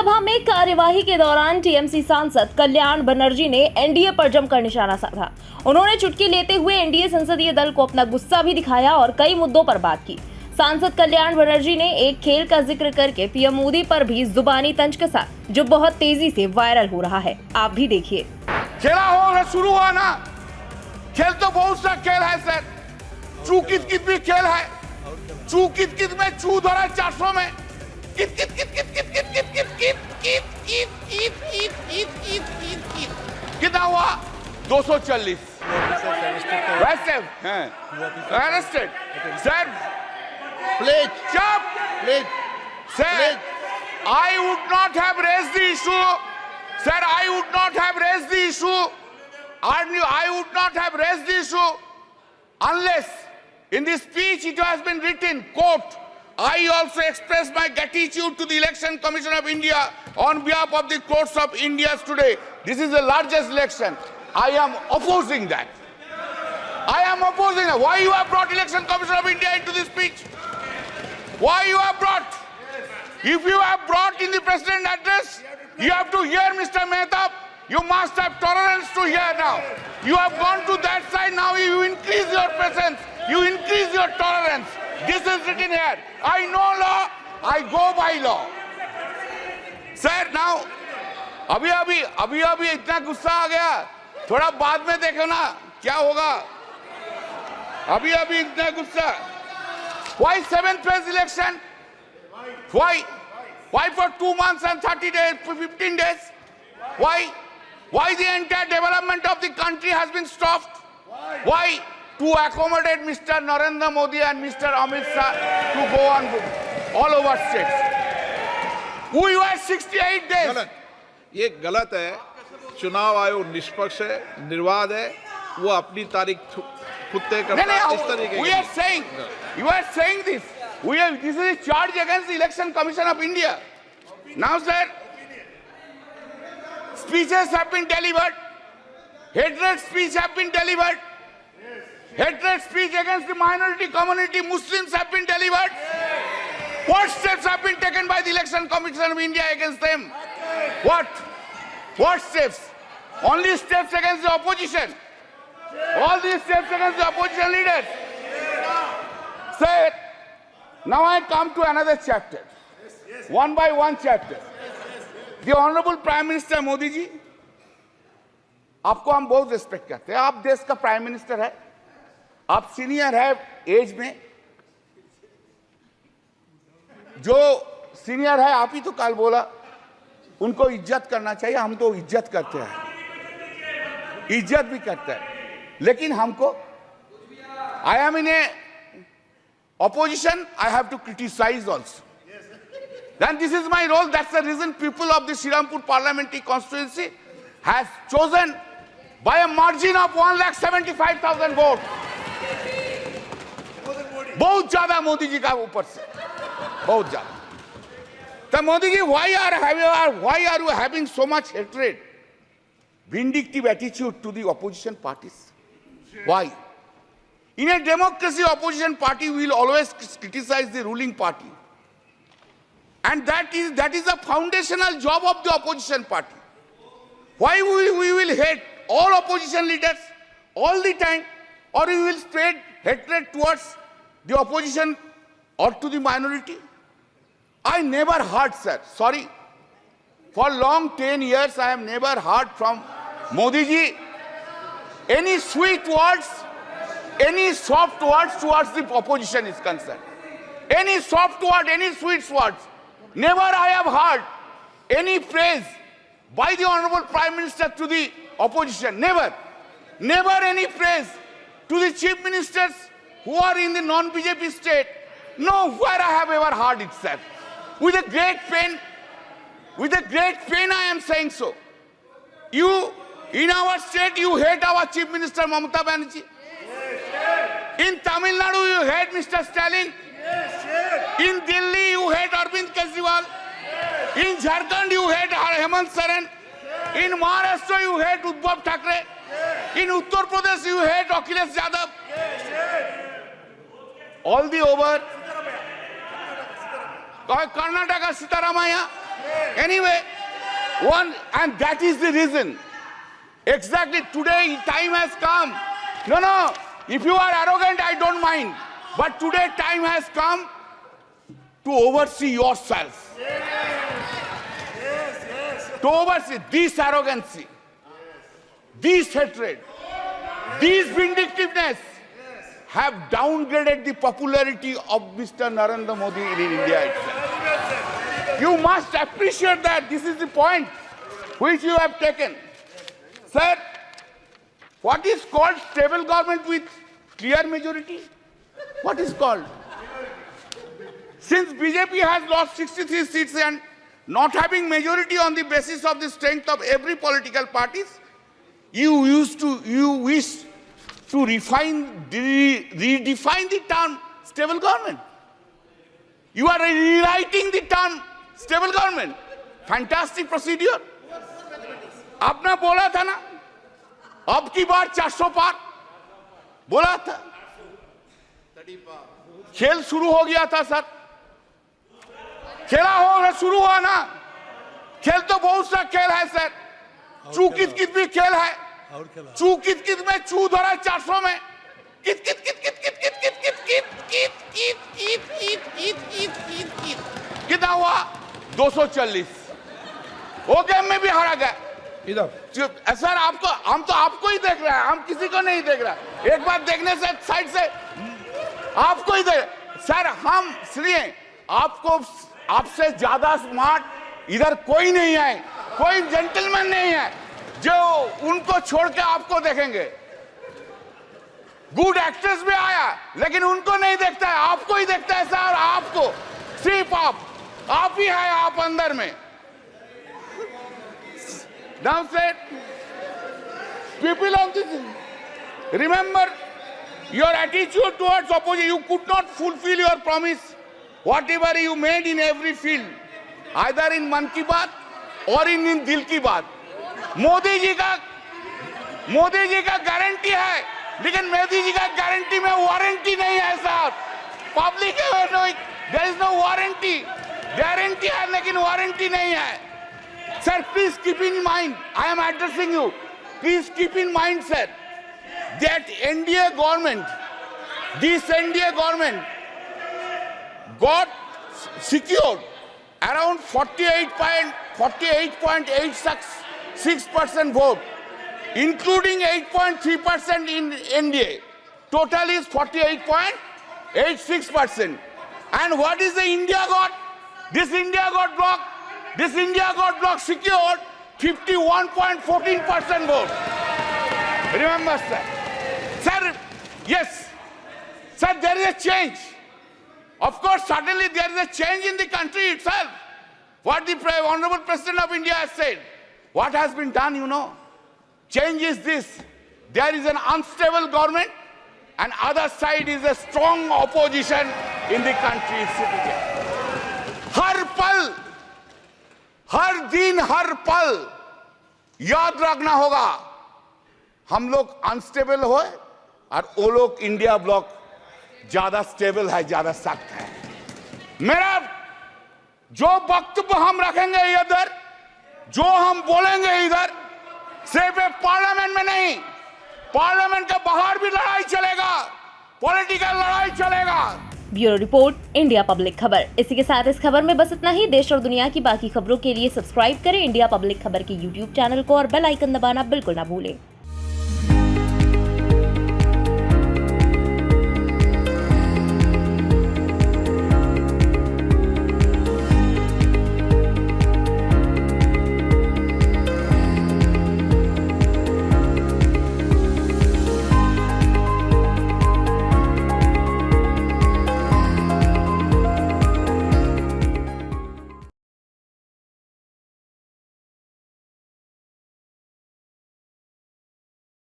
लोकसभा में कार्यवाही के दौरान टीएमसी सांसद कल्याण बनर्जी ने एनडीए पर जमकर निशाना साधा। उन्होंने चुटकी लेते हुए एनडीए संसदीय दल को अपना गुस्सा भी दिखाया और कई मुद्दों पर बात की। सांसद कल्याण बनर्जी ने एक खेल का जिक्र करके पीएम मोदी पर भी जुबानी तंज कसा, जो बहुत तेजी से वायरल हो रहा है। आप भी देखिए। खेला हो शुरू हुआ ना, खेल तो बहुत सा खेल है सर। चू कित कित भी खेल है। चू कित कित में चू धरा 400 में कित कित कित कित कित कित कित कित कित कित कित कित कित कित कित कित कितना हुआ 240 वैसे हैं अरेस्टेड सर Please, चुप please, sir I would not have raised the issue sir I would not have raised the issue I would not have raised the issue unless in this speech it has been written, quote, I also express my gratitude to the Election Commission of India on behalf of the courts of India today. This is the largest election. I am opposing that. I am opposing that. Why you have brought Election Commission of India into this speech? Why you have brought? If you have brought in the President's address, you have to hear Mr. Mehtab. You must have tolerance to hear now. You have gone to that side, now you increase your presence. You increase your tolerance. This is written here. I know law, I go by law. Sir, now, अभी इतना गुस्सा आ गया, थोड़ा बाद में देखो ना क्या होगा. अभी इतना गुस्सा. Why 7th phase election? Why? Why for 2 months and 30 days, 15 days? Why? Why the entire development of the country has been stopped? Why? To accommodate Mr. Narendra Modi and Mr. Amit Shah to go on all over states. We were 68 days. गलत, ये गलत है। चुनाव आयोग निष्पक्ष है, निर्वाध है, वो अपनी तारीख खुद तय करता है। इस तरीके we are saying, you are saying this. This is a charge against the Election Commission of India. Now, sir, speeches have been delivered. Hatred speech have been delivered. Hatred speech against the minority community, Muslims have been delivered. What steps have been taken by the Election Commission of India against them? What? What steps? Only steps against the opposition. All these steps against the opposition leaders. Sir, now I come to another chapter. One by one chapter. The Honorable Prime Minister Modi ji, आपको हम बहुत respect करते हैं. आप देश का prime minister है, आप सीनियर है एज में. जो सीनियर है, आप ही तो कल बोला, उनको इज्जत करना चाहिए. हम तो इज्जत करते हैं, इज्जत भी करते हैं, लेकिन हमको, I am in A opposition, I have to criticize also. Then this is my role. That's the reason people of the Srirampur parliamentary constituency has chosen by a margin of 1,75,000 votes. बहुत ज्यादा मोदी जी का ऊपर से, बहुत ज्यादा. तो Modi ji, why are you having so much hatred, vindictive attitude to the opposition parties? Why? In a democracy, opposition party will always criticize the ruling party. And that is a foundational job of the opposition party. Why we will hate all opposition leaders all the time, or we will spread hatred towards the opposition or to the minority? I never heard, sir, sorry, for long 10 years I have never heard from Modi ji any sweet words, any soft words towards the opposition is concerned. Any soft word, any sweet words. Never I have heard any praise by the Honorable Prime Minister to the opposition. Never. Never any praise to the chief ministers who are in the non-BJP state. Nowhere I have ever heard it, sir. With a great pain I am saying so. You, in our state, you hate our chief minister Mamata Banerjee. In Tamil Nadu, you hate Mr. Stalin. In Delhi, you hate Arvind Kejriwal. In Jharkhand, you hate Hemant Soren. In Maharashtra, you hate Uddhav Thackeray. In Uttar Pradesh, you hate Akhilesh Yadav. All the over. Karnataka, Sitaramaya. Anyway, and that is the reason. Exactly today time has come. No, if you are arrogant, I don't mind. But today time has come to oversee yourself. To oversee this arrogancy, this hatred, this vindictiveness have downgraded the popularity of Mr. Narendra Modi in India itself. You must appreciate that. This is the point which you have taken. Sir, what is called stable government with clear majority? What is called? Since BJP has lost 63 seats and not having majority on the basis of the strength of every political parties, you wish to redefine the term stable government. You are rewriting the term stable government. Fantastic procedure. आपने बोला था ना, अब की बार 400 पार बोला था, खेल शुरू हो गया था सर, खेला होगा, शुरू हुआ ना, खेल तो बहुत सा खेल है सर, चू कित कित भी खेल है, चू कित कित में चू धरा 400 में, कित कित कित कित कित कित कित कित कित कित कित कित कित कित कित कित कित कितना हुआ 240, वो गेम में भी हारा गया। इधर सर आपको, हम तो आपको ही देख रहे हैं, हम किसी को नहीं देख रहे। एक बार देखने से साइड से आपको ही देख सर, हम इसलिए आपको, आपसे ज्यादा स्मार्ट इधर कोई नहीं है, कोई जेंटलमैन नहीं है जो उनको छोड़ के आपको देखेंगे। गुड एक्टर्स भी आया लेकिन उनको नहीं देखता है, आपको ही देखता है सर। आपको सिर्फ आप ही है, आप अंदर में। Now said, people of this, remember your attitude towards opposition. You could not fulfill your promise, whatever you made in every field, either in मन की बात और in दिल की बात। मोदी जी का गारंटी है, लेकिन मोदी जी का गारंटी में वारंटी नहीं है साहब। Public there is no warranty, guarantee है लेकिन वारंटी नहीं है। Sir, please keep in mind, I am addressing you, please keep in mind, sir, that NDA government, this NDA government got secured around 48.86% vote, including 8.3% in NDA. Total is 48.86%. And what is the India got? This India got bloc secured 51.14% vote. Remember, sir. Sir, yes. Sir, there is a change. Of course, suddenly there is a change in the country itself. What the Honorable President of India has said. What has been done, you know? Change is this. There is an unstable government and other side is a strong opposition in the country sitting here. हर पल, हर दिन, हर पल याद रखना होगा, हम लोग unstable हो और वो लोग इंडिया ब्लॉक ज्यादा स्टेबल है, ज्यादा सख्त है। मेरा जो वक्तव्य हम रखेंगे इधर, जो हम बोलेंगे इधर, सिर्फ पार्लियामेंट में नहीं, पार्लियामेंट के बाहर भी लड़ाई चलेगा, पॉलिटिकल लड़ाई चलेगा। ब्यूरो रिपोर्ट, इंडिया पब्लिक खबर। इसी के साथ इस खबर में बस इतना ही। देश और दुनिया की बाकी खबरों के लिए सब्सक्राइब करें इंडिया पब्लिक खबर के यूट्यूब चैनल को और बेल आइकन दबाना बिल्कुल ना भूलें।